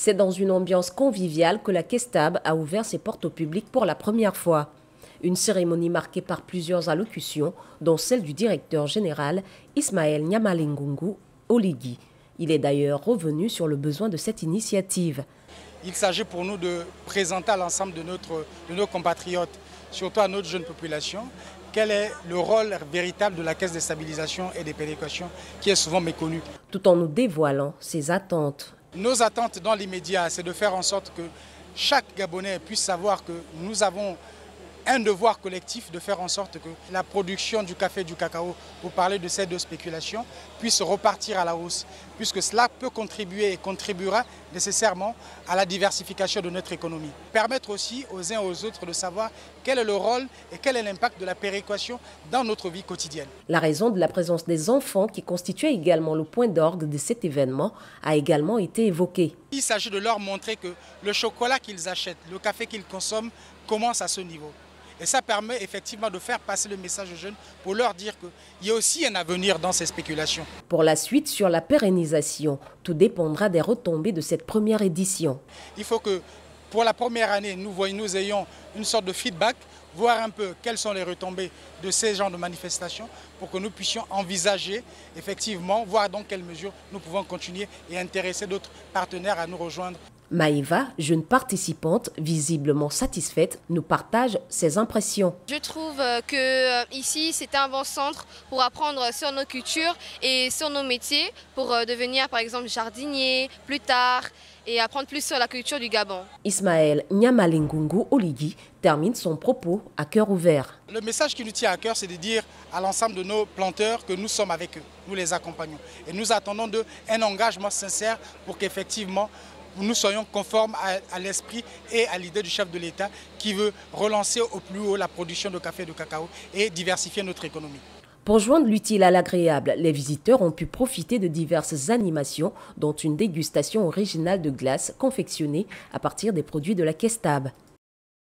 C'est dans une ambiance conviviale que la Kestab a ouvert ses portes au public pour la première fois. Une cérémonie marquée par plusieurs allocutions, dont celle du directeur général Ismaël Nyamalingungu Oligui. Il est d'ailleurs revenu sur le besoin de cette initiative. Il s'agit pour nous de présenter à l'ensemble de nos compatriotes, surtout à notre jeune population, quel est le rôle véritable de la caisse de stabilisation et des péréquations qui est souvent méconnue. Tout en nous dévoilant ses attentes. Nos attentes dans l'immédiat, c'est de faire en sorte que chaque Gabonais puisse savoir que nous avons un devoir collectif de faire en sorte que la production du café et du cacao, pour parler de ces deux spéculations, puisse repartir à la hausse, puisque cela peut contribuer et contribuera nécessairement à la diversification de notre économie. Permettre aussi aux uns et aux autres de savoir quel est le rôle et quel est l'impact de la péréquation dans notre vie quotidienne. La raison de la présence des enfants, qui constituait également le point d'orgue de cet événement, a également été évoquée. Il s'agit de leur montrer que le chocolat qu'ils achètent, le café qu'ils consomment, commence à ce niveau. Et ça permet effectivement de faire passer le message aux jeunes pour leur dire qu'il y a aussi un avenir dans ces spéculations. Pour la suite, sur la pérennisation, tout dépendra des retombées de cette première édition. Il faut que pour la première année, nous ayons une sorte de feedback, voir un peu quelles sont les retombées de ces genres de manifestations pour que nous puissions envisager effectivement, voir dans quelle mesure nous pouvons continuer et intéresser d'autres partenaires à nous rejoindre. Maïva, jeune participante visiblement satisfaite, nous partage ses impressions. Je trouve que ici c'est un bon centre pour apprendre sur nos cultures et sur nos métiers, pour devenir par exemple jardinier plus tard et apprendre plus sur la culture du Gabon. Ismaël Nyamalingungu Oligui termine son propos à cœur ouvert. Le message qui nous tient à cœur, c'est de dire à l'ensemble de nos planteurs que nous sommes avec eux, nous les accompagnons. Et nous attendons d'eux un engagement sincère pour qu'effectivement nous soyons conformes à l'esprit et à l'idée du chef de l'État qui veut relancer au plus haut la production de café et de cacao et diversifier notre économie. Pour joindre l'utile à l'agréable, les visiteurs ont pu profiter de diverses animations, dont une dégustation originale de glace confectionnée à partir des produits de la Kestab.